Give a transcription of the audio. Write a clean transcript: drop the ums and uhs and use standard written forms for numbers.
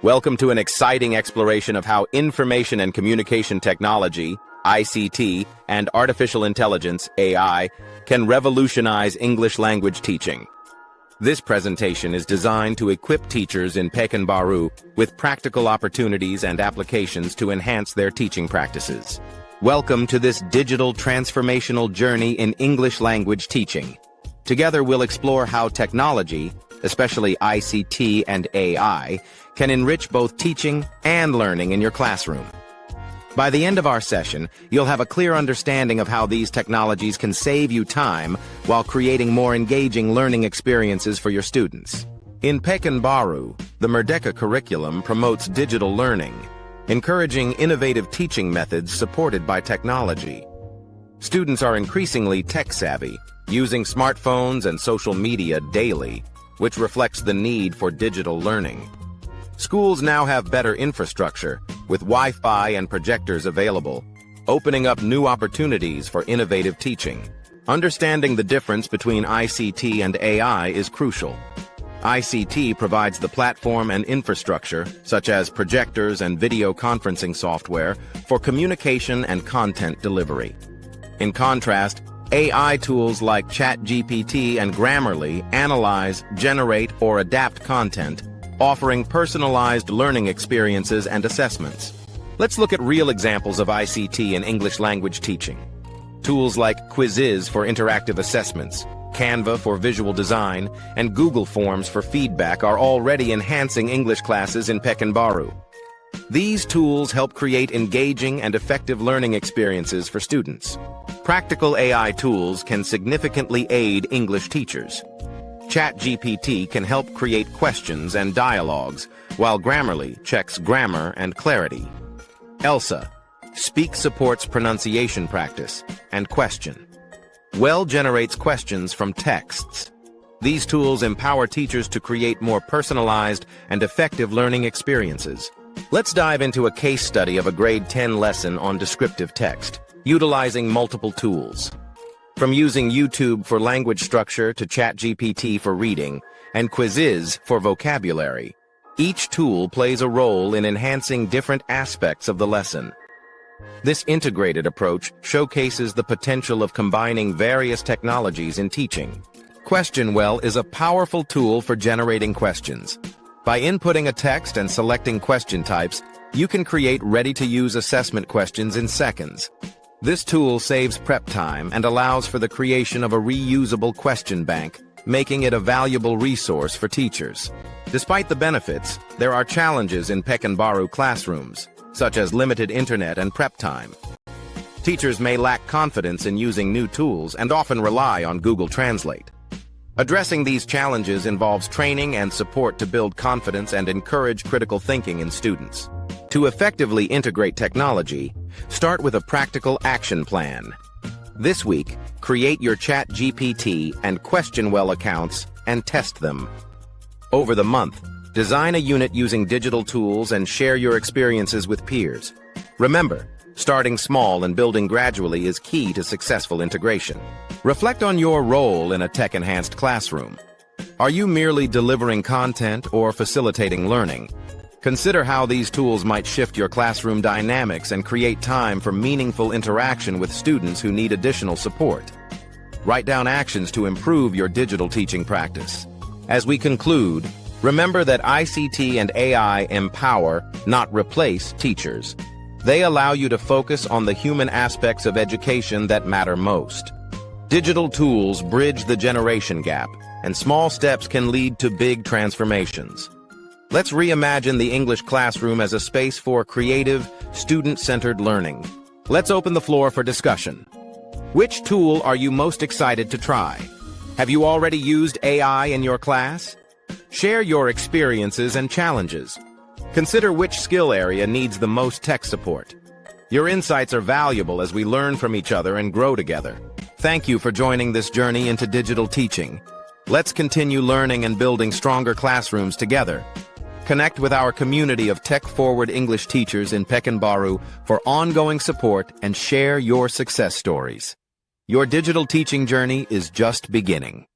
Welcome to an exciting exploration of how information and communication technology, ICT, and artificial intelligence, AI, can revolutionize English language teaching. This presentation is designed to equip teachers in Pekanbaru with practical opportunities and applications to enhance their teaching practices. Welcome to this digital transformational journey in English language teaching. Together we'll explore how technology, especially ICT and AI, can enrich both teaching and learning in your classroom. By the end of our session, you'll have a clear understanding of how these technologies can save you time while creating more engaging learning experiences for your students. In Pekanbaru, the Merdeka curriculum promotes digital learning, encouraging innovative teaching methods supported by technology. Students are increasingly tech-savvy, using smartphones and social media daily, which reflects the need for digital learning. Schools now have better infrastructure, with Wi-Fi and projectors available, opening up new opportunities for innovative teaching. Understanding the difference between ICT and AI is crucial. ICT provides the platform and infrastructure, such as projectors and video conferencing software, for communication and content delivery. In contrast, AI tools like ChatGPT and Grammarly analyze, generate, or adapt content, offering personalized learning experiences and assessments. Let's look at real examples of ICT in English language teaching. Tools like Quizizz for interactive assessments, Canva for visual design, and Google Forms for feedback are already enhancing English classes in Pekanbaru. These tools help create engaging and effective learning experiences for students. Practical AI tools can significantly aid English teachers. ChatGPT can help create questions and dialogues, while Grammarly checks grammar and clarity. ELSASpeak supports pronunciation practice and QuestionWell generates questions from texts. These tools empower teachers to create more personalized and effective learning experiences. Let's dive into a case study of a grade 10 lesson on descriptive text, utilizing multiple tools. From using YouTube for language structure to ChatGPT for reading and Quizizz for vocabulary, each tool plays a role in enhancing different aspects of the lesson. This integrated approach showcases the potential of combining various technologies in teaching. QuestionWell is a powerful tool for generating questions. By inputting a text and selecting question types, you can create ready-to-use assessment questions in seconds. This tool saves prep time and allows for the creation of a reusable question bank, making it a valuable resource for teachers. Despite the benefits, there are challenges in Pekanbaru classrooms, such as limited internet and prep time. Teachers may lack confidence in using new tools and often rely on Google Translate. Addressing these challenges involves training and support to build confidence and encourage critical thinking in students. To effectively integrate technology, start with a practical action plan. This week, create your ChatGPT and QuestionWell accounts and test them. Over the month, design a unit using digital tools and share your experiences with peers. Remember, starting small and building gradually is key to successful integration. Reflect on your role in a tech-enhanced classroom. Are you merely delivering content or facilitating learning? Consider how these tools might shift your classroom dynamics and create time for meaningful interaction with students who need additional support. Write down actions to improve your digital teaching practice. As we conclude, remember that ICT and AI empower, not replace, teachers. They allow you to focus on the human aspects of education that matter most. Digital tools bridge the generation gap, and small steps can lead to big transformations. Let's reimagine the English classroom as a space for creative, student-centered learning. Let's open the floor for discussion. Which tool are you most excited to try? Have you already used AI in your class? Share your experiences and challenges. Consider which skill area needs the most tech support. Your insights are valuable as we learn from each other and grow together. Thank you for joining this journey into digital teaching. Let's continue learning and building stronger classrooms together. Connect with our community of tech-forward English teachers in Pekanbaru for ongoing support and share your success stories. Your digital teaching journey is just beginning.